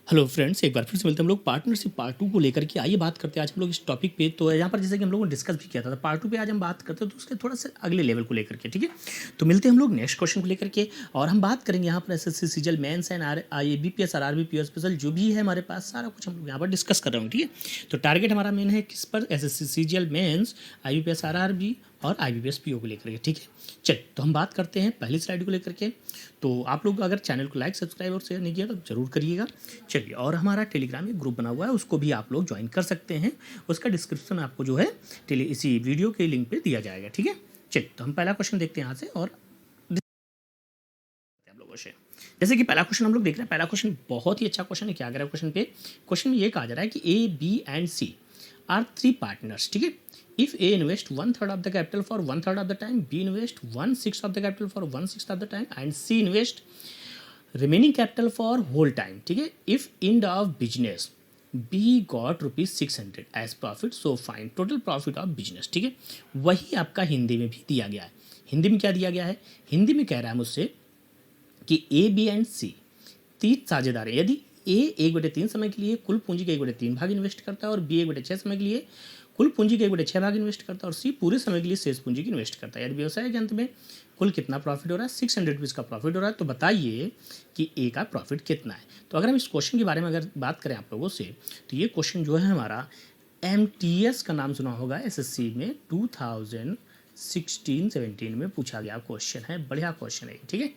Hello friends, एक बार फिर से मिलते हैं हम लोग पार्टनरशिप पार्ट 2 को लेकर के। आइए बात करते हैं आज हम लोग इस टॉपिक पे। तो यहाँ पर जैसे कि हम लोगों ने डिस्कस भी किया था, तो पार्ट 2 पे आज हम बात करते हैं तो उसके थोड़ा सा अगले लेवल को लेकर के, ठीक है। तो मिलते हैं हम लोग नेक्स्ट क्वेश्चन को लेकर के, और हम बात करेंगे यहाँ पर SSC CGL mains and IBPS और आरबीपीओ स्पेशल जो भी है हमारे पास, सारा कुछ हम लोग यहाँ पर डिस्कस कर रहे हैं, ठीक है। तो टारगेट हमारा मेन है किस पर, SSC CGL mains, IBPS RRB और आईबीपीएस पीओ को लेकर के, ठीक है। चलिए तो हम बात करते हैं पहली स्लाइड को लेकर के। तो आप लोग अगर चैनल को लाइक सब्सक्राइब और शेयर नहीं किया तो जरूर करिएगा। चलिए, और हमारा टेलीग्राम एक ग्रुप बना हुआ है, उसको भी आप लोग ज्वाइन कर सकते हैं। उसका डिस्क्रिप्शन आपको जो है इसी वीडियो के लिंक पे दिया जाएगा, ठीक है। चलिए तो हम पहला क्वेश्चन देखते हैं यहाँ से, और आप लोगों से जैसे कि पहला क्वेश्चन हम लोग देख रहे हैं। पहला क्वेश्चन बहुत ही अच्छा क्वेश्चन है। क्या कह रहा है क्वेश्चन पे, क्वेश्चन में ये कहा जा रहा है कि A B and C are 3 partners, ठीक है। If A invest 1/3 of the capital for 1/3 of the time, B invest 1/6 of the capital for 1/6 of the time, and C invest remaining capital for whole time, ठीक है। If end of business B got ₹600 as profit, so find total profit of business, ठीक है। वही आपका हिंदी में भी दिया गया है। हिंदी में क्या दिया गया है, हिंदी में कह रहा है मुझसे कि ए बी एंड सी 3 साझेदार हैं। यदि ए 1/3 समय के लिए कुल पूंजी के 1/3 भाग इन्वेस्ट करता है, और बी 1/6 समय के लिए कुल पूंजी के 1/6 भाग इन्वेस्ट करता है, और सी पूरे समय के लिए शेष पूंजी की इन्वेस्ट करता है। यदि व्यवसाय के अंत में कुल कितना प्रॉफिट हो रहा है, ₹600 का प्रॉफिट हो रहा है, तो बताइए कि ए का प्रॉफिट कितना है। तो अगर हम इस क्वेश्चन के बारे में अगर बात करें आप लोगों से, तो ये क्वेश्चन जो है हमारा एमटीएस का नाम सुना होगा, एसएससी में 2016-17 में पूछा गया क्वेश्चन है। बढ़िया क्वेश्चन है, ठीक है।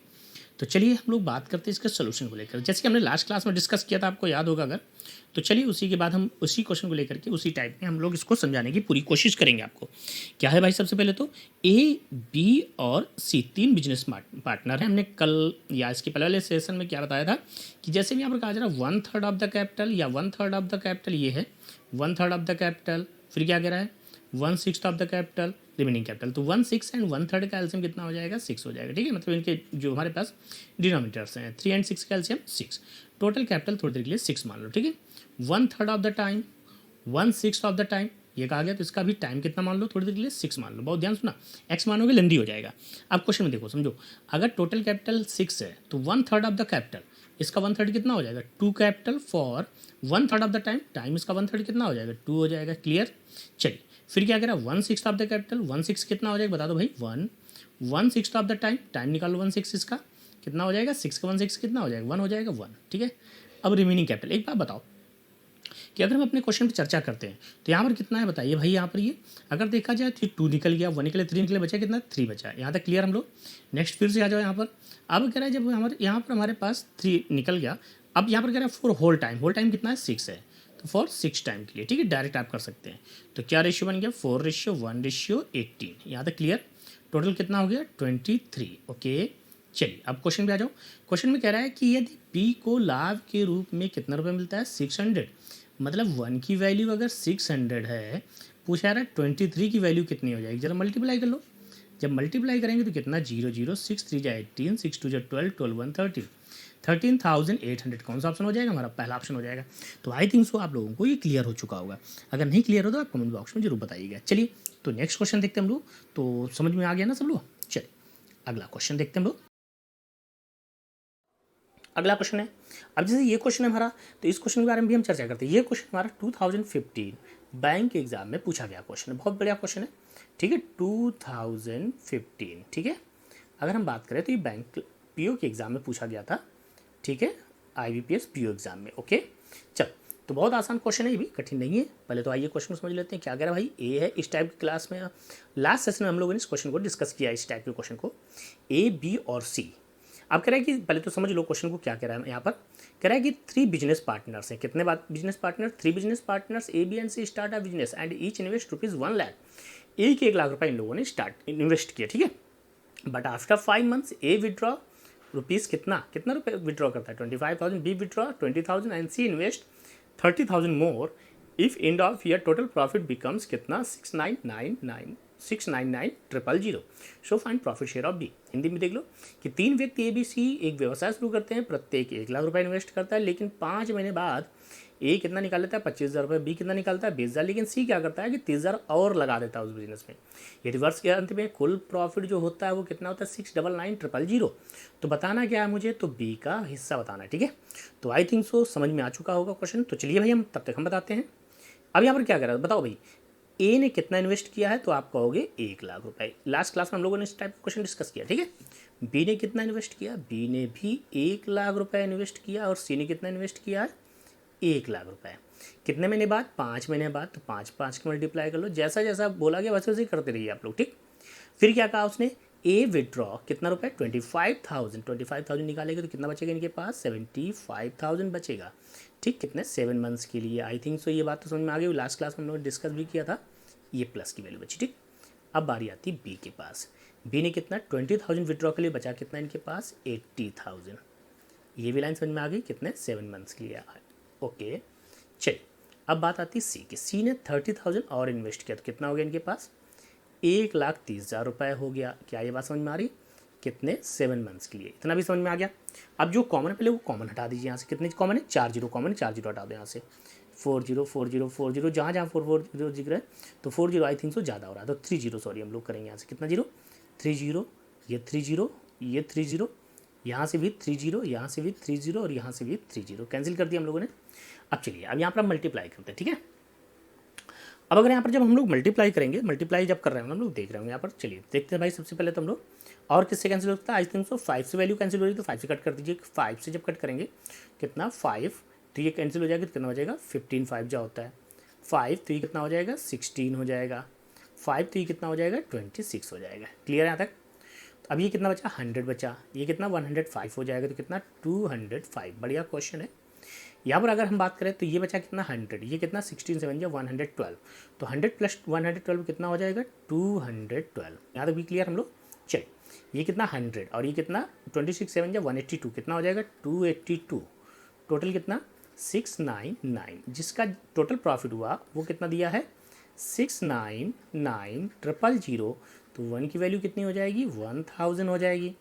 तो चलिए हम लोग बात करते हैं इसके सोल्यूशन को लेकर। जैसे कि हमने लास्ट क्लास में डिस्कस किया था, आपको याद होगा अगर, तो चलिए उसी के बाद हम उसी क्वेश्चन को लेकर के उसी टाइप में हम लोग इसको समझाने की पूरी कोशिश करेंगे आपको। क्या है भाई, सबसे पहले तो ए बी और सी 3 बिजनेस पार्टनर हैं। हमने कल या इसके पहले वाले सेशन में क्या बताया था कि जैसे भी यहाँ पर कहा जा रहा है 1/3 ऑफ द कैपिटल, या 1/3 ऑफ द कैपिटल, ये है 1/3 ऑफ द कैपिटल, फिर क्या कह रहा है 1/6 of the capital, remaining capital. तो 1/6 एंड 1/3 का एल्सियम कितना हो जाएगा, 6 हो जाएगा, ठीक है। मतलब इनके जो हमारे पास डिनोमिनेटर्स हैं 3 एंड 6 का एल्सियम 6, टोटल कैपिटल थोड़ी देर के लिए 6 मान लो, ठीक है। 1/3 of the time, 1/6 of the time, ये कहा गया, तो इसका भी टाइम कितना मान लो, थोड़ी देर के लिए 6 मान लो। बहुत ध्यान सुना, एक्स मानोगे लेंदी हो जाएगा। अब क्वेश्चन में देखो, समझो, अगर टोटल कैपिटल 6 है तो 1/3 ऑफ द कैपिटल, इसका 1/3 कितना हो जाएगा, 2 capital for 1/3 of the time, time इसका 1/3 कितना हो जाएगा, 2 हो जाएगा। क्लियर। चलिए फिर क्या कह रहा है 1/6 ऑफ द कैपिटल, 1/6 कितना हो जाएगा बता दो भाई, 1/6 ऑफ द टाइम, टाइम निकालो 1/6 इसका कितना हो जाएगा, 6 का 1/6 कितना हो जाएगा, 1 हो जाएगा, 1, ठीक है। अब रिमेनिंग कैपिटल, एक बात बताओ कि अगर हम अपने क्वेश्चन पर चर्चा करते हैं तो यहाँ पर कितना है बताइए भाई। यहाँ पर ये अगर देखा जाए तो 2 निकल गया, 1 निकले, 3 निकले, बचा कितना, 3 बचा। यहाँ तक क्लियर हम लोग। नेक्स्ट फिर से आ जाओ यहाँ पर। अब कह रहा है जब हमारे यहाँ पर हमारे पास 3 निकल गया, अब यहाँ पर कह रहा है for whole time, whole time कितना है, 6 है, तो फॉर 6 टाइम के लिए, ठीक है। डायरेक्ट आप कर सकते हैं। तो क्या रेशियो बन गया, 4:1:18। यहाँ तक क्लियर। टोटल कितना हो गया, 23, ओके। चलिए अब क्वेश्चन पे आ जाओ। क्वेश्चन में कह रहा है कि यदि पी को लाभ के रूप में कितना रुपये मिलता है, 600, मतलब 1 की वैल्यू अगर 600 है, पूछा रहा है 23 की वैल्यू कितनी हो जाएगी, जरा मल्टीप्लाई कर लो। जब मल्टीप्लाई करेंगे तो कितना, 0 0 6 3 जा 18, 6 2 जा 12, 12 1 13, 13,800 कौन सा ऑप्शन हो जाएगा, हमारा पहला ऑप्शन हो जाएगा। तो आई थिंक सो आप लोगों को ये क्लियर हो चुका होगा। अगर नहीं क्लियर हो तो आप कमेंट बॉक्स में जरूर बताइएगा। चलिए तो नेक्स्ट क्वेश्चन देखते हैं हम लोग। तो समझ में आ गया ना सब लोग। चलिए अगला क्वेश्चन देखते हैं हम लोग। अगला क्वेश्चन है, अब जैसे ये क्वेश्चन है हमारा, तो इस क्वेश्चन के बारे में भी हम चर्चा करते हैं। ये क्वेश्चन हमारा 2015 बैंक एग्जाम में पूछा गया क्वेश्चन है, बहुत बढ़िया क्वेश्चन है, ठीक है। 2015, ठीक है। अगर हम बात करें तो ये बैंक पीओ के एग्जाम में पूछा गया था, ठीक है, आईबीपीएस पीओ एग्जाम में, ओके। चल तो बहुत आसान क्वेश्चन है, ये भी कठिन नहीं है। पहले तो आइए क्वेश्चन समझ लेते हैं। क्या कह रहा है भाई, ए है, इस टाइप की क्लास में लास्ट सेशन में हम लोगों ने इस क्वेश्चन को डिस्कस किया, इस टाइप के क्वेश्चन को, ए बी और सी। अब कह रहा है कि पहले तो समझ लो क्वेश्चन को क्या कह रहा है। यहाँ पर कह रहा है कि 3 बिजनेस पार्टनर्स हैं। कितने बात business partner, 3 business partners, A B and C start a business and each invest ₹1 lakh. एक 1 लाख रुपये इन लोगों ने इन्वेस्ट किया, ठीक है। But after 5 months A withdraw rupees कितना रुपये विड्रॉ करता है, 25,000, B withdraw 20,000 and C invest 30,000 more. If end of year total profit becomes कितना, 6999 699,000। So find profit share of B. Hindi में देख लो कि 3 व्यक्ति ए बी सी एक व्यवसाय शुरू करते हैं, प्रत्येक 1 लाख रुपए इन्वेस्ट करता है, लेकिन 5 महीने बाद ए कितना निकाल लेता है 25,000 रुपये, बी कितना निकालता है 20,000, लेकिन सी क्या करता है कि 30,000 और लगा देता है उस बिजनेस में। ये रिवर्स के अंत में कुल प्रॉफिट जो होता है वो कितना होता है 699,000। तो बताना क्या है मुझे, तो बी का हिस्सा बताना है, ठीक है। तो आई थिंक सो समझ में आ चुका होगा क्वेश्चन। तो चलिए भाई हम तब तक हम बताते हैं। अब यहाँ पर क्या करा बताओ भाई, ए ने कितना इन्वेस्ट किया है, तो आप कहोगे 1 लाख रुपए। लास्ट क्लास में हम लोगों ने इस टाइप का क्वेश्चन डिस्कस किया, ठीक है। बी ने कितना इन्वेस्ट किया, बी ने भी 1 लाख रुपए इन्वेस्ट किया, और सी ने कितना इन्वेस्ट किया है 1 लाख रुपए। कितने महीने बाद, 5 महीने बाद। तो 5 के मल्टीप्लाई कर लो, जैसा जैसा बोला गया वैसे वैसे ही करते रहिए आप लोग, ठीक। फिर क्या कहा उसने, ए विड्रॉ कितना रुपए 25,000 निकालेंगे तो कितना बचेगा इनके पास 75,000 बचेगा, ठीक। कितने 7 मंथ्स के लिए। आई थिंक सो ये बात तो समझ में आ गई, लास्ट क्लास में हम लोगों ने डिस्कस भी किया था। ये प्लस की वैल्यू बची, ठीक। अब बारी आती बी के पास। बी ने कितना 20,000 विड्रॉ के लिए, बचा कितना इनके पास 80,000। ये भी लाइन समझ में आ गई, कितने 7 मंथ्स के लिए। ओके चलिए अब बात आती सी की। सी ने 30,000 और इन्वेस्ट किया, तो कितना हो गया इनके पास 1,30,000 रुपये हो गया। क्या ये बात समझ में आ रही, कितने 7 मंथ्स के लिए। इतना भी समझ में आ गया। अब जो कॉमन है पहले वो कॉमन हटा दीजिए यहाँ से। कितने कॉमन है 4 जीरो कॉमन है, 4 जीरो हटा दो यहाँ से। 40 40 40 जहाँ जहाँ 4 जिक्र है, तो 40 आई थिंक सो ज़्यादा हो रहा है, तो 30 सॉरी हम लोग करेंगे यहाँ से। कितना जीरो 30, ये 30, ये 30, यहाँ से भी 30, यहाँ से भी 30 और यहाँ से भी 30 कैंसिल कर दिया हम लोगों ने। अब चलिए अब यहाँ पर हम मल्टीप्लाई करते हैं, ठीक है। अब अगर यहाँ पर जब हम लोग मल्टीप्लाई करेंगे, मल्टीप्लाई जब कर रहे हैं हम लोग देख रहे होंगे यहाँ पर। चलिए देखते हैं भाई, सबसे पहले तो हम लोग और किससे कैंसिल होता है, आई थिंक सो 5 से वैल्यू कैंसिल हो रही है, तो 5 से कट कर दीजिए। 5 से जब कट करेंगे कितना 5, तो ये कैंसिल हो जाएगा, तो कितना हो जाएगा 15, 5 जा होता है 5, तो ये कितना हो जाएगा 16 हो जाएगा 5, तो ये कितना हो जाएगा 26 हो जाएगा। क्लियर है यहाँ तक। तो अब ये कितना बचा 100 बचा, ये कितना 105 हो जाएगा, तो कितना 205। बढ़िया क्वेश्चन है। यहाँ पर अगर हम बात करें तो ये बचा कितना 100, ये कितना 16 7 या 112, तो 100 प्लस 112 कितना हो जाएगा 212। यहाँ तक भी क्लियर हम लोग। चलिए ये कितना 100 और ये कितना 26 7 या 182, कितना हो जाएगा 282। टोटल कितना 699, जिसका टोटल प्रॉफिट हुआ वो कितना दिया है 699,000। तो 1 की वैल्यू कितनी हो जाएगी 1000 हो जाएगी।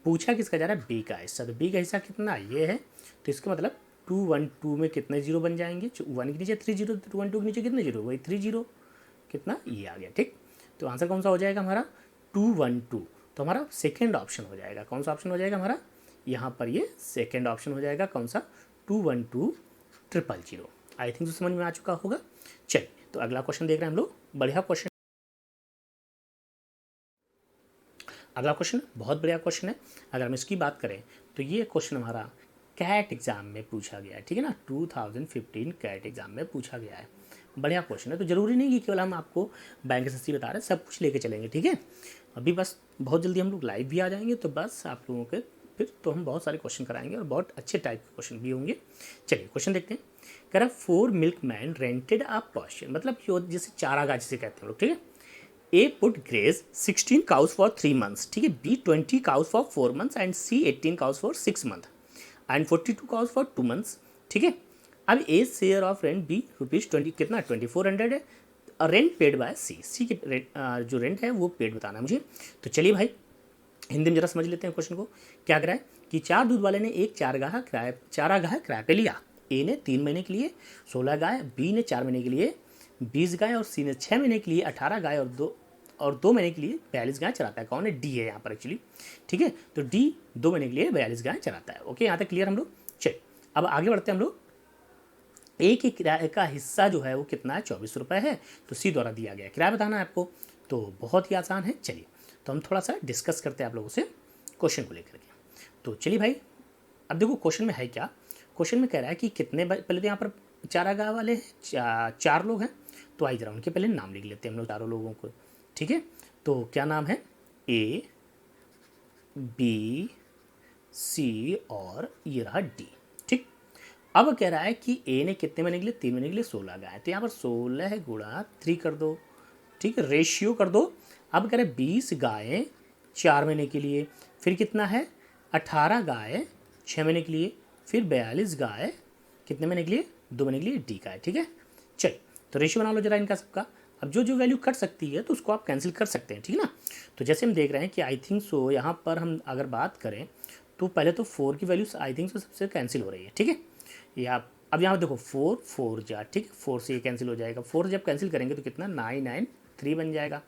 पूछा किसका जा रहा है बी का हिस्सा, तो बी का हिस्सा कितना ये है, तो इसका मतलब 212 में कितने जीरो बन जाएंगे, 1 के नीचे 30, 212 के नीचे कितने जीरो, वही 30, कितना ये आ गया, ठीक। तो आंसर कौन सा हो जाएगा हमारा 212। तो हमारा सेकेंड ऑप्शन हो जाएगा, कौन सा ऑप्शन हो जाएगा हमारा, यहाँ पर ये सेकेंड ऑप्शन हो जाएगा, कौन सा 212,000। आई थिंक तो समझ में आ चुका होगा। चलिए तो अगला क्वेश्चन देख रहे हैं हम लोग, बढ़िया क्वेश्चन। अगला क्वेश्चन बहुत बढ़िया क्वेश्चन है। अगर हम इसकी बात करें तो ये क्वेश्चन हमारा कैट एग्जाम में पूछा गया है, ठीक है ना। 2015 कैट एग्जाम में पूछा गया है। बढ़िया क्वेश्चन है। तो जरूरी नहीं कि केवल हम आपको बैंक एसएससी बता रहे हैं, सब कुछ लेके चलेंगे, ठीक है। अभी बस बहुत जल्दी हम लोग लाइव भी आ जाएंगे, तो बस आप लोगों के फिर तो हम बहुत सारे क्वेश्चन कराएंगे और बहुत अच्छे टाइप के क्वेश्चन भी होंगे। चलिए क्वेश्चन देखते हैं। कह रहा 4 मिल्कमैन रेंटेड अ पर्शियन, मतलब जैसे चारागाह जिसे कहते हैं लोग, ठीक है। A put graze 16 cows for 3 months, ठीक है। B 20 cows for 4 months and C 18 cows for 6 month and 42 cows for 2 months, ठीक है। अब A share of rent B ₹20 कितना 2400 है। Rent paid by C, C की जो रेंट है वो पेड बताना है मुझे। तो चलिए भाई हिंदी में जरा समझ लेते हैं क्वेश्चन को। क्या करा है कि 4 दूध वाले ने एक चारागाह किराए पे लिया। ए ने 3 महीने के लिए 16 गाय, बी ने 4 महीने के लिए 20 गाय और सी ने 6 महीने के लिए 18 गाय और 2 महीने के लिए 42 गाय चलाता है। कौन है, डी है यहाँ पर एक्चुअली, ठीक है। तो डी 2 महीने के लिए 42 गाय चलाता है। ओके यहाँ तक क्लियर हम लोग। चलिए अब आगे बढ़ते हैं हम लोग। ए के किराए का हिस्सा जो है वो कितना है 24 रुपये है, तो सी द्वारा दिया गया किराया बताना है आपको। तो बहुत ही आसान है। चलिए तो हम थोड़ा सा डिस्कस करते हैं आप लोगों से क्वेश्चन को लेकर के। तो चलिए भाई अब देखो क्वेश्चन में है क्या। क्वेश्चन में कह रहा है कि कितने, पहले तो यहाँ पर चारागाह वाले हैं 4 लोग हैं, तो आई जरा उनके पहले नाम लिख लेते हैं हम लोग चारों लोगों को, ठीक है। तो क्या नाम है, ए बी सी और ये रहा डी, ठीक। अब कह रहा है कि ए ने कितने महीने के लिए 3 महीने के लिए 16 गाय, तो यहाँ पर 16 गुणा 3 कर दो, ठीक है, रेशियो कर दो। अब कह रहे 20 गायें 4 महीने के लिए, फिर कितना है 18 गाय 6 महीने के लिए, फिर 42 गाय कितने महीने के लिए 2 महीने के लिए, डी का है, ठीक है। चलिए तो रेशियो बना लो जरा इनका सबका। अब जो जो वैल्यू कट सकती है तो उसको आप कैंसिल कर सकते हैं, ठीक है ना। तो जैसे हम देख रहे हैं कि आई थिंक सो यहाँ पर हम अगर बात करें तो पहले तो 4 की वैल्यू आई थिंक सो सबसे कैंसिल हो रही है, ठीक है। या अब यहाँ देखो 4 जा, ठीक है, 4 से ये कैंसिल हो जाएगा। 4 जब कैंसिल करेंगे तो कितना 993 बन जाएगा।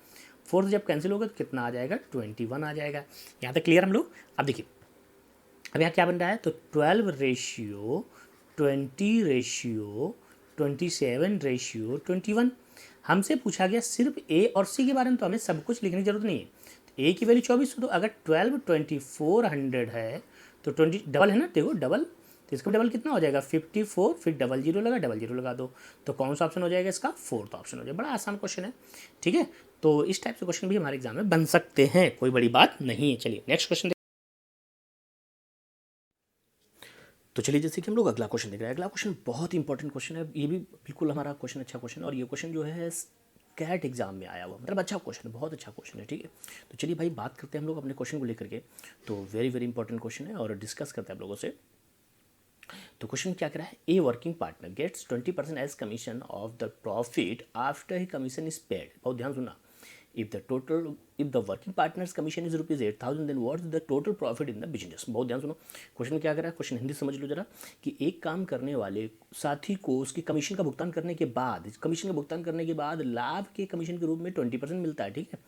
4 जब कैंसिल होगा तो कितना आ जाएगा 21 आ जाएगा। यहाँ तक क्लियर हम लोग। अब देखिए अब यहाँ क्या बन रहा है, तो 12 रेशियो 20 रेशियो 27 रेशियो 21। हमसे पूछा गया सिर्फ ए और सी के बारे में, तो हमें सब कुछ लिखने की जरूरत नहीं है। तो ए की वैल्यू 24, तो अगर 12 2400 है तो 20 डबल है ना, देखो डबल, तो इसका डबल कितना हो जाएगा 54, फिर डबल जीरो लगा दो, तो कौन सा ऑप्शन हो जाएगा इसका, फोर्थ ऑप्शन हो जाएगा। बड़ा आसान क्वेश्चन है, ठीक है। तो इस टाइप से क्वेश्चन भी हमारे एग्जाम में बन सकते हैं, कोई बड़ी बात नहीं है। चलिए नेक्स्ट क्वेश्चन। तो चलिए जैसे कि हम लोग अगला क्वेश्चन देख रहे हैं। अगला क्वेश्चन बहुत इंपॉर्टेंट क्वेश्चन है, ये भी बिल्कुल हमारा क्वेश्चन अच्छा क्वेश्चन, और ये क्वेश्चन जो है कैट एग्जाम में आया हुआ, मतलब अच्छा क्वेश्चन है, बहुत अच्छा क्वेश्चन है, ठीक है। तो चलिए भाई बात करते हैं हम लोग अपने क्वेश्चन को लेकर के। तो वेरी वेरी इंपॉर्टेंट क्वेश्चन है और डिस्कस करते हैं आप लोगों से। तो क्वेश्चन क्या कह रहा है, A working partner gets 20% as commission of the profit after he commission is paid. बहुत ध्यान सुनना, if the working partner's commission is rupees 8,000 then what's the total profit in the business। बहुत ध्यान सुनो, क्वेश्चन क्या कर रहा है, क्वेश्चन हिंदी समझ लो जरा, कि एक काम करने वाले साथी को उसकी कमीशन का भुगतान करने के बाद, लाभ के कमीशन के रूप में 20% मिलता है, ठीक है।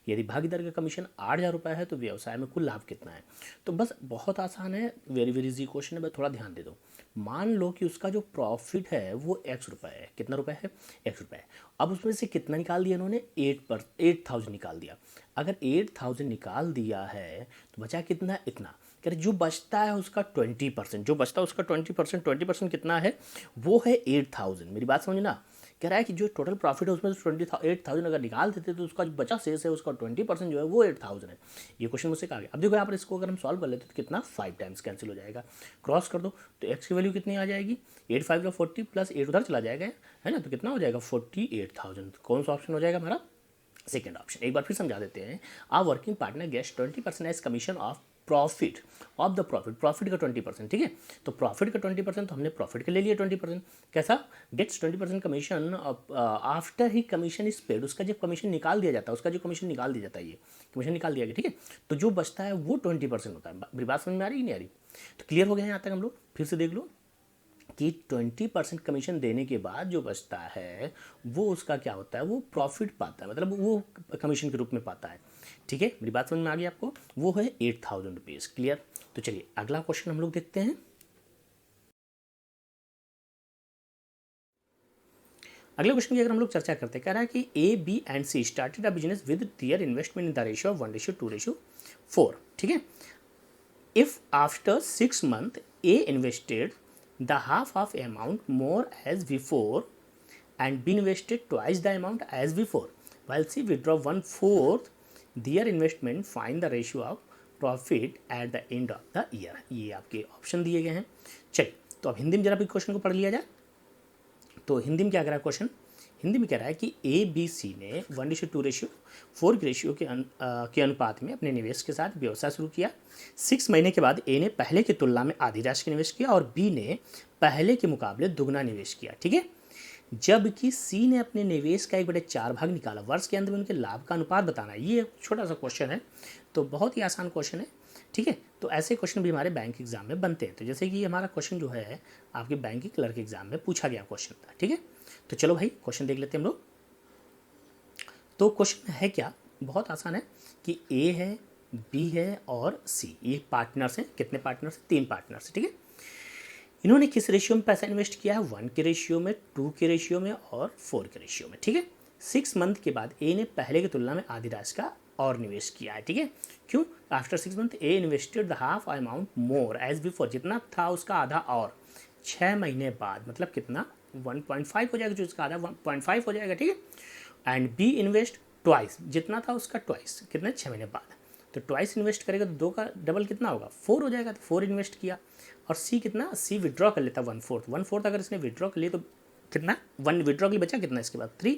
यदि भागीदार का कमीशन 8,000 रुपये है तो व्यवसाय में कुल लाभ कितना है। तो बस बहुत आसान है, वेरी वेरी इजी क्वेश्चन है, बस थोड़ा ध्यान दे दो। मान लो कि उसका जो प्रॉफिट है वो x रुपये है, कितना रुपये है, x रुपये। अब उसमें से कितना निकाल दिया इन्होंने, 8,000 निकाल दिया। अगर 8,000 निकाल दिया है तो बचा कितना, इतना। कह रहे जो बचता है उसका 20%, जो बचता है उसका 20% कितना है, वो है 8,000। मेरी बात समझना, कह रहा है कि जो टोटल प्रॉफिट है उसमें से 8,000 अगर निकाल देते तो उसका जो बचा शेष है उसका 20% जो है वो 8,000 है। ये क्वेश्चन मुझसे कहा गया। अब देखो यहाँ पर इसको अगर हम सॉल्व कर लेते तो कितना 5 टाइम्स कैंसिल हो जाएगा, क्रॉस कर दो तो एक्स की वैल्यू कितनी आ जाएगी, 8 5 का 40 प्लस 8 उधर चला जाएगा, है ना, तो कितना हो जाएगा 48,000। कौन सा ऑप्शन हो जाएगा हमारा, सेकेंड ऑप्शन। एक बार फिर समझा देते हैं, a working partner gets 20% as commission of profit of the profit का 20%, ठीक है। तो प्रॉफिट का 20%, तो हमने प्रॉफिट के ले लिया 20%। कैसा, gets 20% commission after he commission is paid, उसका जब कमीशन निकाल दिया जाता है, ये कमीशन निकाल दिया गया, ठीक है। तो जो बचता है वो 20% होता है। मेरी बात समझ में आ रही नहीं आ रही, तो क्लियर हो गया यहाँ तक हम लोग। फिर से देख लो कि 20% कमीशन देने के बाद जो बचता है वो उसका क्या होता है, वो प्रॉफिट पाता है, मतलब वो कमीशन के रूप में पाता है, ठीक है। मेरी बात समझ में आ गई आपको, वो है 8,000 रुपीज़, क्लियर। तो चलिए अगला क्वेश्चन हम लोग देखते हैं। अगले क्वेश्चन की अगर हम लोग चर्चा करते हैं, कह रहा है कि A B and C started a business with their investment in the ratio of 1:2:4, ठीक है। If after 6 months A invested the half of amount more as before and be invested twice the amount as before while C withdraw 1/4 their investment, find the ratio of profit at the end of the year। ये आपके option दिए गए हैं। चलिए तो अब हिंदी में जरा भी क्वेश्चन को पढ़ लिया जाए। तो हिंदी में क्या कह रहा है क्वेश्चन, हिंदी में कह रहा है कि ए बी सी ने 1:2:4 के रेशियो के अनुपात में अपने निवेश के साथ व्यवसाय शुरू किया। 6 महीने के बाद ए ने पहले की तुलना में आधी राशि का निवेश किया और बी ने पहले के मुकाबले दुगना निवेश किया, ठीक है। जबकि सी ने अपने निवेश का 1/4 भाग निकाला। वर्ष के अंत में उनके लाभ का अनुपात बताना। ये छोटा सा क्वेश्चन है, तो बहुत ही आसान क्वेश्चन है, ठीक है। तो ऐसे क्वेश्चन भी हमारे बैंक एग्जाम में बनते हैं। तो जैसे कि हमारा क्वेश्चन जो है आपके बैंकिंग क्लर्क एग्जाम में पूछा गया क्वेश्चन था, ठीक है। तो चलो भाई क्वेश्चन देख लेते हैं हम लोग। तो क्वेश्चन है क्या, बहुत आसान है कि ए है, बी है और सी, ये पार्टनर्स हैं। कितने पार्टनर्स हैं, 3 पार्टनर्स हैं, ठीक है। इन्होंने किस रेशियो में पैसा इन्वेस्ट किया है, 1 के रेशियो में, 2 के रेशियो में और 4 के रेशियो में, ठीक है। 6 मंथ के बाद ए ने पहले की तुलना में आधी राशि का और निवेश किया है, ठीक है। क्यों, after 6 month A invested the half amount more as before, जितना था उसका आधा और 6 महीने बाद, मतलब कितना 1.5 हो जाएगा, जो उसका आधा 1.5 हो जाएगा, ठीक है। एंड बी इन्वेस्ट ट्वाइस, जितना था उसका ट्वाइस, कितना 6 महीने बाद। तो ट्वाइस इन्वेस्ट करेगा तो 2 का डबल कितना होगा, 4 हो जाएगा, तो 4 इन्वेस्ट किया। और सी कितना, सी विड्रॉ कर लेता 1/4 अगर इसने विड्रॉ कर लिया तो कितना 1 विड्रॉ के लिए बचा कितना, इसके बाद 3,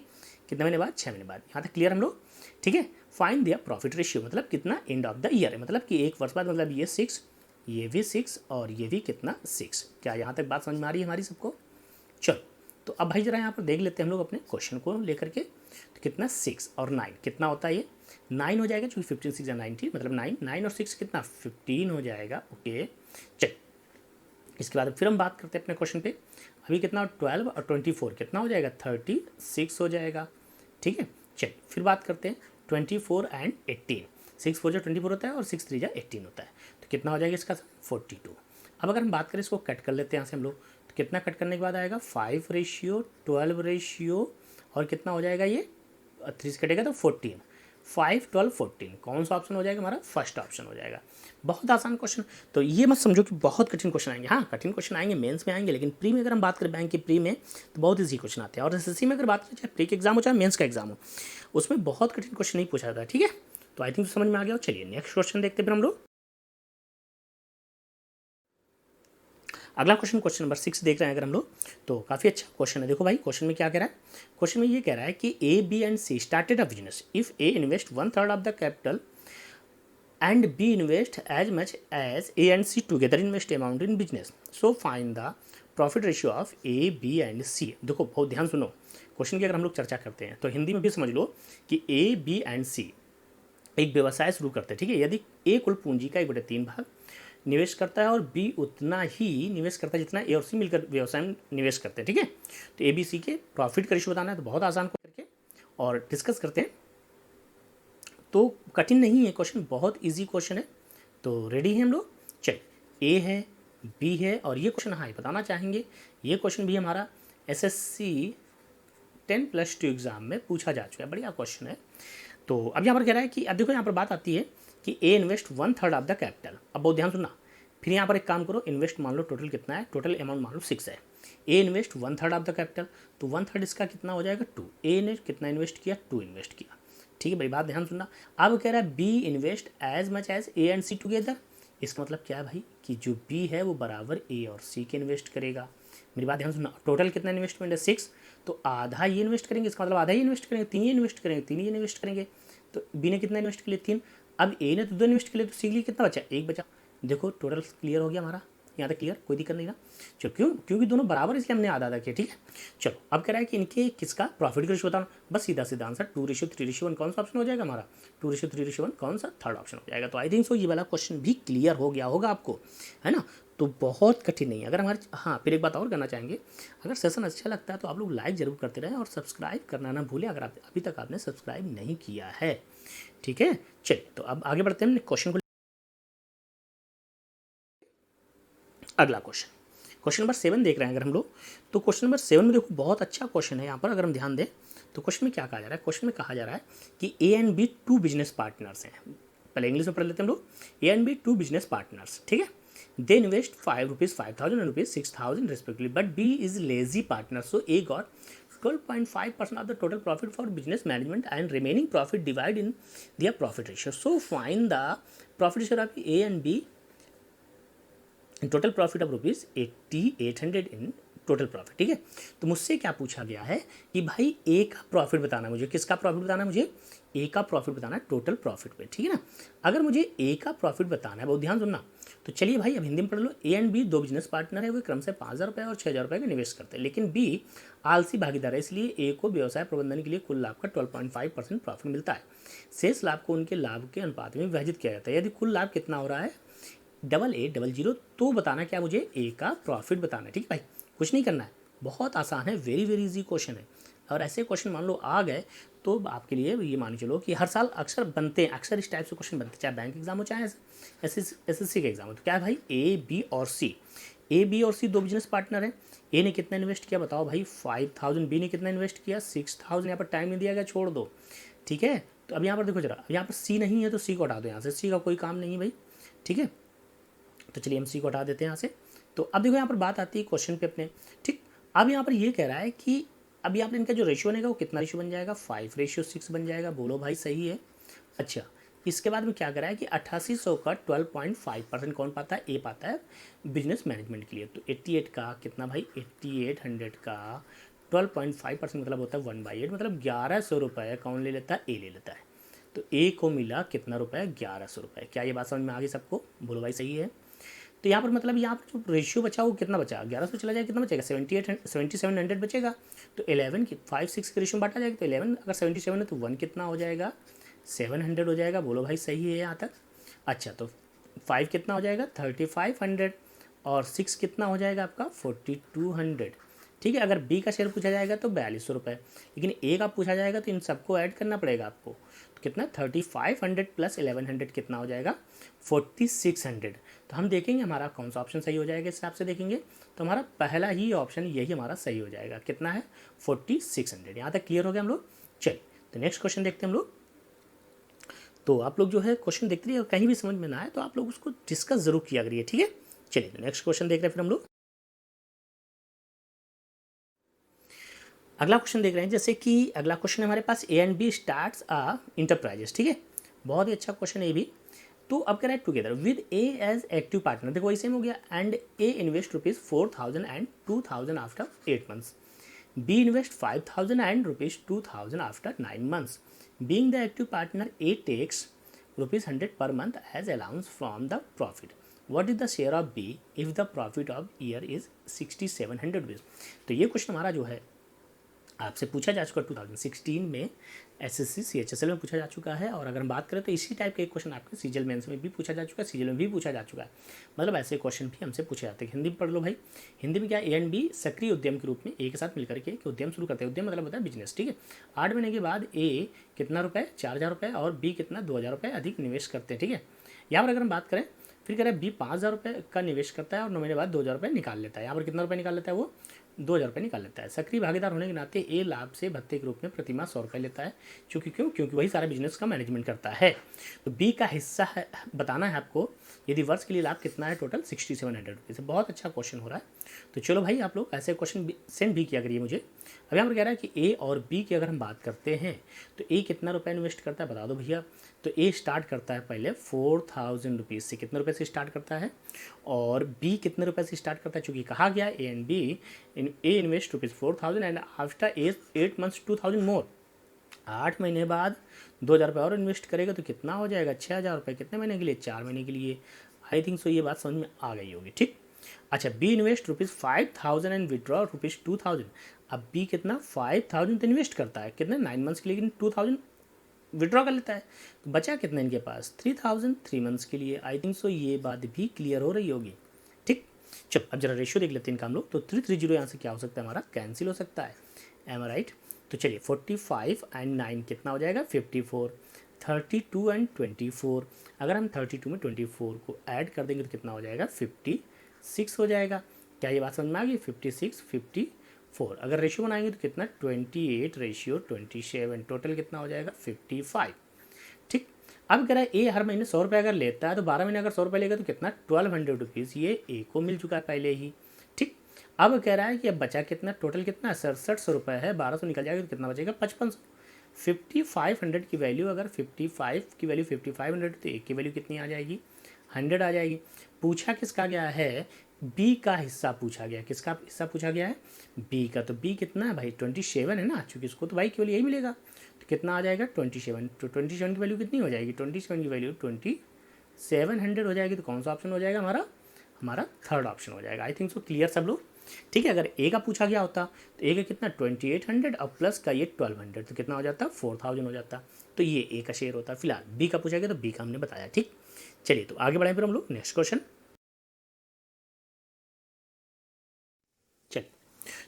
कितने महीने बाद, 6 महीने बाद। यहाँ तक क्लियर हम लोग, ठीक है। फाइंड दिया प्रॉफिट रेशियो, मतलब कितना एंड ऑफ द ईयर है, मतलब कि 1 वर्ष बाद, मतलब ये 6, ये भी 6 और ये भी कितना 6। क्या यहाँ तक बात समझ में आ रही है हमारी सबको। चलो तो अब भाई जरा यहाँ पर देख लेते हैं हम लोग अपने क्वेश्चन को लेकर के। तो कितना 6 और 9 कितना होता है, ये 9 हो जाएगा, चूँकि 15 6 19 मतलब 9 और 6 कितना 15 हो जाएगा। ओके चल, इसके बाद फिर हम बात करते हैं अपने क्वेश्चन पे। अभी कितना 12 और 24 कितना हो जाएगा 36 हो जाएगा। ठीक है चल, फिर बात करते हैं 24 एंड 18। 6 4 24 होता है और 6 3 18 होता है, तो कितना हो जाएगा इसका 42। अब अगर हम बात करें इसको कट कर लेते हैं यहाँ से हम लोग, तो कितना कट करने के बाद आएगा 5:12 और कितना हो जाएगा ये 3 से कटेगा तो 14। 5 12 14 कौन सा ऑप्शन हो जाएगा हमारा, फर्स्ट ऑप्शन हो जाएगा। बहुत आसान क्वेश्चन, तो ये मत समझो कि बहुत कठिन क्वेश्चन आएंगे। हाँ कठिन क्वेश्चन आएंगे, मेंस में आएंगे, लेकिन प्री में अगर हम बात करें बैंक के प्री में तो बहुत ईजी क्वेश्चन आते हैं। और एसएससी में अगर बात करें चाहे प्री के एग्जाम हो चाहे मेंस का एग्जाम हो, उसमें बहुत कठिन क्वेश्चन नहीं पूछा जाता। ठीक है, तो आई थिंक समझ में आ गया। चलिए नेक्स्ट क्वेश्चन देखते हैं फिर हम लोग। अगला क्वेश्चन नंबर 6 देख रहे हैं अगर हम लोग, तो काफ़ी अच्छा क्वेश्चन है। देखो भाई क्वेश्चन में क्या कह रहा है, क्वेश्चन में ये कह रहा है कि A B and C started a business. If A invest 1/3 of the capital and B invest as much as A and C together invest amount in business. So find the profit ratio of A, B and C. देखो बहुत ध्यान सुनो, question की अगर हम लोग चर्चा करते हैं तो हिंदी में भी समझ लो कि A, B and C एक व्यवसाय शुरू करते हैं। ठीक है, यदि A कुल पूंजी का 1/3 भाग निवेश करता है और B उतना ही निवेश करता है जितना A और C मिलकर व्यवसाय में निवेश करते हैं। ठीक है, तो A, B, C के प्रॉफिट का रेशियो बताना है, तो बहुत आसान करके और डिस्कस करते हैं। तो कठिन नहीं है क्वेश्चन, बहुत इजी क्वेश्चन है। तो रेडी हैं हम लोग, चल ए है बी है और ये क्वेश्चन हाँ बताना चाहेंगे, ये क्वेश्चन भी हमारा एसएससी 10+2 एग्जाम में पूछा जा चुका है, बढ़िया क्वेश्चन है। तो अब यहाँ पर कह रहा है कि अब देखो यहाँ पर बात आती है कि ए इन्वेस्ट 1/3 ऑफ द कैपिटल। अब बहुत ध्यान सुनना, फिर यहाँ पर एक काम करो, इन्वेस्ट मान लो टोटल कितना है, टोटल अमाउंट मान लो 6 है। ए इन्वेस्ट 1/3 ऑफ द कैपिटल, तो 1/3 इसका कितना हो जाएगा 2। ए ने कितना इन्वेस्ट किया 2 इन्वेस्ट किया। ठीक है भाई, बात ध्यान सुनना। अब कह रहा है B invest as much as A and C together. इसका मतलब क्या है भाई कि जो बी है वो बराबर ए और सी के इन्वेस्ट करेगा। मेरी बात ध्यान सुनना, टोटल कितना इन्वेस्टमेंट है 6, तो आधा ये इन्वेस्ट करेंगे, इसका मतलब आधा ही इन्वेस्ट करेंगे, 3 ही इन्वेस्ट करेंगे, 3 ही इन्वेस्ट करेंगे। तो बी ने कितना इन्वेस्ट किया 3, अब ए ने तो 2 इन्वेस्ट किया, तो सी के लिए कितना बचा 1 बचा। देखो टोटल क्लियर हो गया हमारा, यहाँ तक क्लियर, कोई दिक्कत नहीं ना। चलो क्योंकि दोनों बराबर इसलिए हमने आधा आधा किया। ठीक है, चलो अब कह रहा है कि इनके किसका प्रॉफिट का रेशियो बताना, बस सीधा सीधा आंसर 2:3:1 कौन सा ऑप्शन हो जाएगा हमारा, 2:3:1 कौन सा थर्ड ऑप्शन हो जाएगा। तो आई थिंक सो ये वाला क्वेश्चन भी क्लियर हो गया होगा आपको, है ना। तो बहुत कठिन नहीं है। अगर हमारे हाँ फिर एक बात और करना चाहेंगे, अगर सेशन अच्छा लगता है तो आप लोग लाइक जरूर करते रहें और सब्सक्राइब करना ना भूलें अगर आप अभी तक आपने सब्सक्राइब नहीं किया है। ठीक है, चलिए तो अब आगे बढ़ते हैं क्वेश्चन को। अगला क्वेश्चन नंबर 7 देख रहे हैं अगर हम लोग, तो क्वेश्चन नंबर 7 में देखो बहुत अच्छा क्वेश्चन है। यहाँ पर अगर हम ध्यान दें तो क्वेश्चन में क्या कहा जा रहा है, क्वेश्चन में कहा जा रहा है कि A and B 2 business partners हैं। पहले इंग्लिश में पढ़ लेते हैं हम लोग, A and B 2 business partners. ठीक है, they invest ₹5,000 and ₹6,000 respectively, but B is lazy partner, so A got 12.5% of the total profit for business management and remaining profit divided in their profit ratio. So find the profit ratio of A and B total profit of ₹8800 in total profit. ठीक है, तो मुझसे क्या पूछा गया है कि भाई ए का प्रॉफिट बताना है मुझे, किसका प्रॉफिट बताना है मुझे, ए का प्रॉफिट बताना है टोटल प्रॉफिट पे। ठीक है ना, अगर मुझे ए का प्रॉफिट बताना है, बहुत ध्यान सुनना, तो चलिए भाई अब हिंदी में पढ़ लो। A and B 2 business partner है, वे क्रम से ₹5,000 और ₹6,000 का निवेश करते हैं, लेकिन बी आलसी भागीदार है, इसलिए ए को व्यवसाय प्रबंधन के लिए कुल लाभ का 12.5% प्रॉफिट मिलता है। शेष लाभ को उनके लाभ के अनुपात में विभाजित किया जाता है। यदि कुल लाभ कितना हो रहा है 8800, तो बताना क्या मुझे ए का प्रॉफिट बताना है। ठीक है भाई, कुछ नहीं करना है, बहुत आसान है, वेरी वेरी इजी क्वेश्चन है। और ऐसे क्वेश्चन मान लो आ गए तो आपके लिए ये मान चलो कि हर साल अक्सर बनते हैं, अक्सर इस टाइप से क्वेश्चन बनते हैं, चाहे बैंक एग्जाम हो चाहे एसएससी का एग्जाम हो। तो क्या है भाई ए बी और सी, ए बी और सी 2 बिजनेस पार्टनर हैं। ए ने कितना इन्वेस्ट किया बताओ भाई 5000, बी ने कितना इन्वेस्ट किया 6000। यहाँ पर टाइम नहीं दिया गया, छोड़ दो। ठीक है, तो अब यहाँ पर देखो जरा, यहाँ पर सी नहीं है तो सी को हटा दो यहाँ से, सी का कोई काम नहीं है भाई। ठीक है, तो चलिए हम सी को हटा देते हैं यहाँ से। तो अब देखो यहाँ पर बात आती है क्वेश्चन पे अपने। ठीक, अब यहाँ पर ये कह रहा है कि अब यहाँ पर इनका जो रेशियो बनेगा वो कितना रेशियो बन जाएगा 5:6 बन जाएगा। बोलो भाई सही है। अच्छा, इसके बाद में क्या कह रहा है कि 8800 का 12.5% कौन पाता है, ए पाता है बिजनेस मैनेजमेंट के लिए। तो 88 का कितना भाई 8800 का 12.5% मतलब होता है 1/8, मतलब ₹1100 कौन ले लेता है, ए ले लेता है। तो ए को मिला कितना रुपये 1100 रुपये। क्या ये बात समझ में आ गई सबको, बोलो भाई सही है। तो यहाँ पर मतलब यहाँ पर जो रेशियो बचा वो कितना बचा, 1100 चला जाएगा, कितना बचेगा 7700 बचेगा। तो 11 की 5 6 के रेशियो में बांटा जाएगा, तो 11 अगर 77 है तो 1 कितना हो जाएगा 700 हो जाएगा। बोलो भाई सही है यहाँ तक। अच्छा तो 5 कितना हो जाएगा 3500 और 6 कितना हो जाएगा आपका 4200। ठीक है, अगर बी का शेयर पूछा जाएगा तो 4200 रुपये, लेकिन ए का पूछा जाएगा तो इन सबको ऐड करना पड़ेगा आपको। तो कितना 3500 प्लस 1100 कितना हो जाएगा 4600। तो हम देखेंगे हमारा कौन सा ऑप्शन सही हो जाएगा, इस हिसाब से देखेंगे तो हमारा पहला ही ऑप्शन यही हमारा सही हो जाएगा। कितना है 4600। यहाँ तक क्लियर हो गया हम लोग। चलिए तो नेक्स्ट क्वेश्चन देखते हैं हम लोग। तो आप लोग जो है क्वेश्चन देखते रहिए, कहीं भी समझ में ना आए तो आप लोग उसको डिस्कस जरूर किया करिए, ठीक है। चलिए तो नेक्स्ट क्वेश्चन देख रहे हैं फिर हम लोग। अगला क्वेश्चन देख रहे हैं, जैसे कि अगला क्वेश्चन हमारे पास A and B starts a enterprises, ठीक है, बहुत ही अच्छा क्वेश्चन है ये भी। तो अब कह रहा है together with A as active partner, देखो वही सेम हो गया, and A invest ₹4000 and 2000 after 8 months, B invest 5000 and ₹2000 after 9 months। Being the active partner A takes ₹100 per month as allowance from the profit. What is the share of B if the profit of year is 6700 rupees? तो ये question हमारा जो है आपसे पूछा जा चुका 2016 में एसएससी सीएचएसएल में पूछा जा चुका है। और अगर हम बात करें तो इसी टाइप का एक क्वेश्चन आपके सीजीएल मेंस में भी पूछा जा चुका है, सीजीएल में भी पूछा जा चुका है। मतलब ऐसे क्वेश्चन भी हमसे पूछे जाते हैं। हिंदी में पढ़ लो भाई। हिंदी में क्या ए एंड बी सक्रिय उद्यम के रूप में एक साथ मिलकर के एक उद्यम शुरू करते हैं। उद्यम मतलब होता है बिजनेस, ठीक है। 8 महीने के बाद ए कितना रुपये 4000 रुपये और बी कितना 2000 रुपये अधिक निवेश करते हैं, ठीक है। यहाँ पर अगर हम बात करें फिर कह रहे हैं बी 5000 रुपये का निवेश करता है और 9 महीने बाद 2000 रुपये निकाल लेता है। यहाँ पर कितना रुपये निकाल लेता है वो 2000 रुपये निकाल लेता है। सक्रिय भागीदार होने के नाते ए लाभ से भत्ते के रूप में प्रतिमाह 100 रुपये लेता है, क्योंकि वही सारा बिजनेस का मैनेजमेंट करता है। तो बी का हिस्सा है बताना है आपको, यदि वर्ष के लिए लाभ कितना है टोटल 6700 रुपये से। बहुत अच्छा क्वेश्चन हो रहा है। तो चलो भाई आप लोग ऐसे क्वेश्चन सेंड भी किया करिए मुझे। अब यहाँ पर कह रहा है कि ए और बी की अगर हम बात करते हैं तो ए कितना रुपये इन्वेस्ट करता है बता दो भैया। तो ए स्टार्ट करता है पहले 4000 रुपीज़ से, कितने रुपये से स्टार्ट करता है, और बी कितने रुपये से स्टार्ट करता है, चूँकि कहा गया A and B A invest ₹4000 and after 8 months 2000 more. 8 महीने बाद 2000 रुपये और इन्वेस्ट करेगा तो कितना हो जाएगा 6000 रुपये। कितने महीने के लिए 4 महीने के लिए। आई थिंक सो ये बात समझ में आ गई होगी, ठीक। अच्छा बी इन्वेस्ट ₹5000 एंड विड्रॉ ₹2000। अब बी कितना 5000 तो इन्वेस्ट करता है कितने 9 months के लिए, लेकिन 2000 विड्रॉ कर लेता है। तो बचा कितना इनके पास 3000 3 months के लिए। आई थिंक सो ये बात भी क्लियर हो रही होगी, ठीक। चलो अब जरा रेशियो देख लेते हैं इनका हम लोग। तो 330 यहाँ से क्या हो सकता है हमारा कैंसिल हो सकता है, एम राइट। तो चलिए 45 एंड 9 कितना हो जाएगा 54, 32 एंड 24। अगर हम 32 में 24 को ऐड कर देंगे तो कितना हो जाएगा 56 हो जाएगा। क्या ये बात समझ में आ गई 56 54। अगर रेशियो बनाएंगे तो कितना 28 रेशियो 27, टोटल कितना हो जाएगा 55, ठीक। अब कह रहा है ए हर महीने 100 रुपये अगर लेता है तो 12 महीने अगर 100 रुपये लेगा तो कितना 1200 रुपीज़ ये ए को मिल चुका है पहले ही, ठीक। अब कह रहा है कि अब बचा कितना टोटल कितना 6700 रुपये है, 1200 निकल जाएगा तो कितना बचेगा 5500। 5500 की वैल्यू अगर 55 की वैल्यू 5500 तो ए की वैल्यू कितनी आ जाएगी 100 आ जाएगी। पूछा किसका गया है बी का हिस्सा पूछा गया। किसका हिस्सा पूछा गया है बी का। तो बी कितना है भाई 27 है ना, चूँकि इसको तो भाई केवल यही मिलेगा। तो कितना आ जाएगा 27। तो 27 की वैल्यू कितनी हो जाएगी 27 की वैल्यू 2700 हो जाएगी। तो कौन सा ऑप्शन हो जाएगा हमारा थर्ड ऑप्शन हो जाएगा। आई थिंक सो क्लियर सब लोग, ठीक है। अगर ए का पूछा गया होता तो ए का कितना 2800 और प्लस का ये 1200 तो कितना हो जाता 4000 हो जाता। तो ये ए का शेयर होता। फिलहाल बी का पूछा गया तो बी का हमने बताया, ठीक। चलिए तो आगे बढ़ाएं फिर हम लोग नेक्स्ट क्वेश्चन। चलिए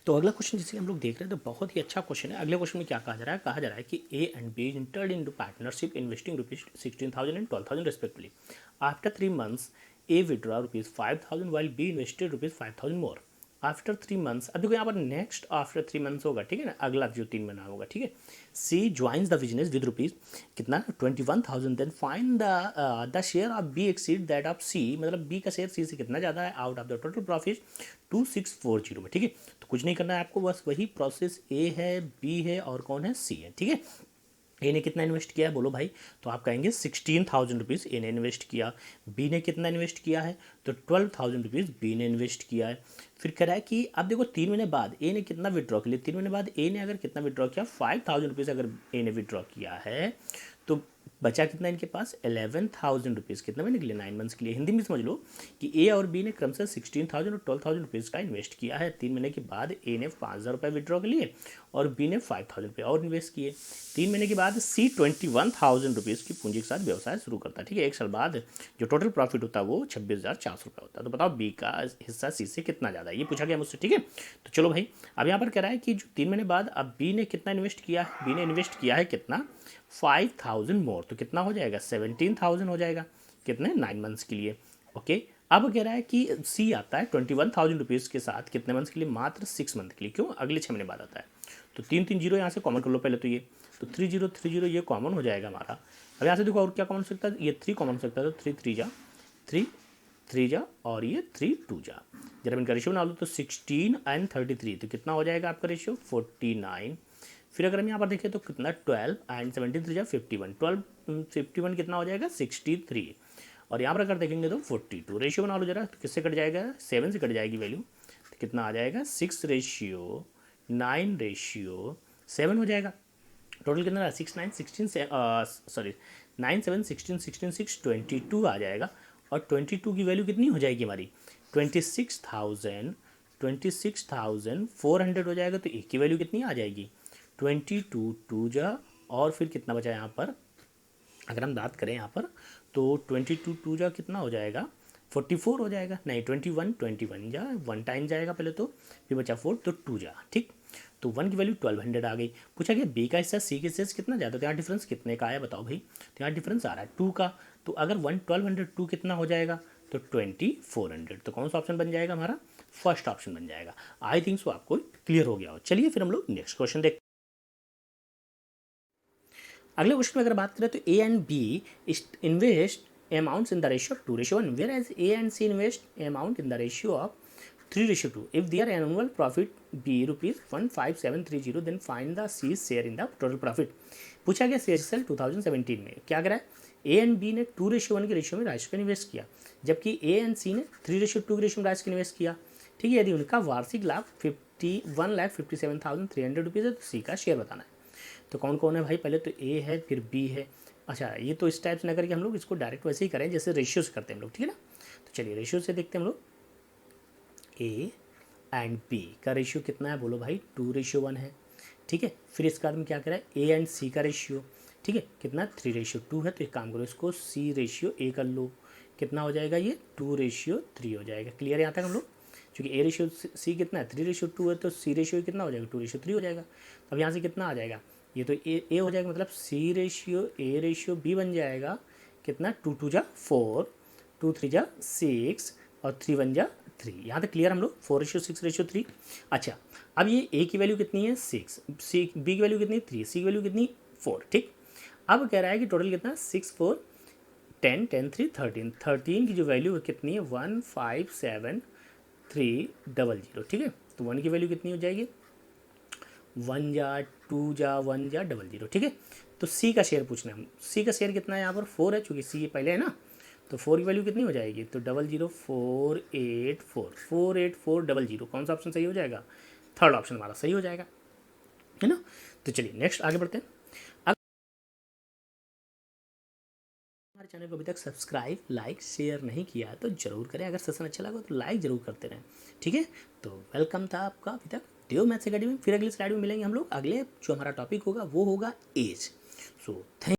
तो अगला क्वेश्चन जिसे हम लोग देख रहे हैं तो बहुत ही अच्छा क्वेश्चन है। अगले क्वेश्चन में क्या कहा जा रहा है कि A and B entered into partnership investing ₹16,000 and 12,000 respectively. After 3 months A withdraw ₹5,000 while B invested ₹5,000 more. After 3 months, अब देखो यहाँ पर नेक्स्ट आफ्टर 3 months होगा, ठीक है ना, अगला जो 3 महीना होगा, ठीक है। C joins the business with rupees कितना 21,000, then find the share of B exceed that of C, मतलब बी का शेयर सी से कितना ज़्यादा है out of the total profit 2640 में, ठीक है। तो कुछ नहीं करना है आपको, बस वही प्रोसेस ए है बी है और कौन है सी है, ठीक है। ए ने कितना इन्वेस्ट किया है बोलो भाई, तो आप कहेंगे 16,000 रुपीज़ ए ने इन्वेस्ट किया। बी ने कितना इन्वेस्ट किया है तो 12,000 रुपीज़ बी ने इन्वेस्ट किया है। फिर कह रहा है कि अब देखो 3 महीने बाद ए ने कितना विड्रॉ किया, 3 महीने बाद ए ने अगर कितना विड्रॉ किया 5,000 रुपीज़ अगर ए ने विड्रॉ किया है तो बचा कितना इनके पास 11,000 रुपीज़, कितना महीने के लिए 9 मंथ्स के लिए। हिंदी में समझ लो कि ए और बी ने क्रमशः 16,000 और 12,000 रुपीज़ का इन्वेस्ट किया है। 3 महीने के बाद ए ने 5,000 रुपये विड्रॉ के लिए और बी ने 5,000 रुपये और इन्वेस्ट किए। 3 महीने के बाद सी 21,000 रुपीज़ की पूंजी के साथ व्यवसाय शुरू करता है, ठीक है। 1 साल बाद जो टोटल प्रॉफिट होता है वो 26,400 रुपये होता है। तो बताओ बी का हिस्सा सी से कितना ज़्यादा है, ये पूछा गया मुझसे, ठीक है। तो चलो भाई, अब यहाँ पर कह रहा है कि जो 3 महीने बाद अब बी ने कितना इन्वेस्ट किया है, बी ने इन्वेस्ट किया है कितना 5,000 मोर, तो कितना हो जाएगा 17,000 हो जाएगा, कितने 9 मंथ्स के लिए। ओके, अब कह रहा है कि सी आता है 21,000 रुपीज़ के साथ कितने मंथ्स के लिए, मात्र 6 मंथ के लिए। क्यों, अगले 6 महीने बाद आता है। तो 3 0 यहाँ से कॉमन कर लो पहले, तो ये तो 3 0 ये कॉमन हो जाएगा हमारा। अब यहाँ से देखो और क्या कॉमन हो सकता है, ये 3 कॉमन हो सकता है, तो 3 3 जा और ये 3 2 जा। जब इनका रेशियो बना लो तो 16 और 33, तो कितना हो जाएगा आपका रेशियो 49। फिर अगर हम यहाँ पर देखें तो कितना 12 और 17 3 जा 51, 12 51 कितना हो जाएगा 63। और यहाँ पर अगर देखेंगे तो 42। रेशियो बना लो जरा, तो किससे कट जाएगा 7 से कट जाएगी वैल्यू, तो कितना आ जाएगा 6:9:7 हो जाएगा। टोटल कितना 6 9 16 सॉरी 9 7 16 16 6 22 आ जाएगा। और 22 की वैल्यू कितनी हो जाएगी हमारी 26,400 हो जाएगा। तो एक की वैल्यू कितनी आ जाएगी 22 2 जा, और फिर कितना बचा यहाँ पर, अगर हम बात करें यहाँ पर तो 22 2 जा कितना हो जाएगा 44 हो जाएगा, नहीं 21 जा 1 टाइम जाएगा पहले, तो फिर बचा 4 तो 2 जा, ठीक। तो 1 की वैल्यू 1200 आ गई। पूछा गया बी का हिस्सा सी के हिस्से से कितना ज़्यादा, तो यहाँ डिफरेंस कितने का आया बताओ भाई, तो यहाँ डिफरेंस आ रहा है 2 का। तो अगर 1200 2 कितना हो जाएगा तो 2400, तो कौन सा ऑप्शन बन जाएगा हमारा, फर्स्ट ऑप्शन बन जाएगा। आई थिंक सो आपको क्लियर हो गया हो। चलिए फिर हम लोग नेक्स्ट क्वेश्चन देखते हैं। अगले क्वेश्चन में अगर बात करें तो A and B invest amounts in the ratio of 2:1, whereas A and C invest amount in the ratio of 3:2. If their annual profit be rupees 15730, then find the C's share in the total profit. पूछा गया CSL 2017 में क्या करा है, ए and B ने 2:1 के ratio में राशि को इन्वेस्ट किया, जबकि ए एंड सी ने 3:2 के रेशियो में राशि को इन्वेस्ट किया, ठीक है। यदि उनका वार्षिक लाभ 1,57,300 रुपीज़ है तो सी का शेयर बताना है। तो कौन कौन है भाई, पहले तो ए है फिर बी है। अच्छा, ये तो इस टाइप से ना करके हम लोग इसको डायरेक्ट वैसे ही करें जैसे रेशियो से करते हैं हम लोग, ठीक है ना। तो चलिए रेशियो से देखते हैं हम लोग। ए एंड बी का रेशियो कितना है बोलो भाई 2:1 है, ठीक है। फिर इसके बाद में क्या करें ए एंड सी का रेशियो, ठीक है, कितना 3:2 है। तो एक काम करो इसको C:A कर लो, कितना हो जाएगा ये 2:3 हो जाएगा। क्लियर यहाँ तक हम लोग, क्योंकि ए रेशियो सी कितना है 3:2 है, तो सी रेशियो कितना हो जाएगा 2:3 हो जाएगा। अब यहाँ से कितना आ जाएगा, ये तो ए हो जाएगा, मतलब C:A:B बन जाएगा कितना 2 2 जा 4, 2 3 जा 6 और 3 1 जा 3। यहाँ तक क्लियर हम लोग 4:6:3। अच्छा, अब ये ए की वैल्यू कितनी है 6, सी बी की वैल्यू कितनी 3, सी की वैल्यू कितनी 4, ठीक। अब कह रहा है कि टोटल कितना 6 4 10 10 3 13, 13 की जो वैल्यू है कितनी है 157,300, ठीक है। तो 1 की वैल्यू कितनी हो जाएगी 1 जा 2 जा 1 जा 00, ठीक है। तो सी का शेयर पूछना है, सी का शेयर कितना है यहाँ पर 4 है, चूँकि सी पहले है ना, तो 4 की वैल्यू कितनी हो जाएगी तो 00,484,484,00। कौन सा ऑप्शन सही हो जाएगा, थर्ड ऑप्शन हमारा सही हो जाएगा, है ना। तो चलिए नेक्स्ट आगे बढ़ते हैं। हमारे चैनल को अभी तक सब्सक्राइब लाइक शेयर नहीं किया है तो जरूर करें, अगर सेशन अच्छा लगा तो लाइक जरूर करते रहें, ठीक है। तो वेलकम था आपका अभी तक डेव मैथ्स एकेडमी। फिर अगली स्लाइड में मिलेंगे हम लोग, अगले जो हमारा टॉपिक होगा वो होगा एज। So thank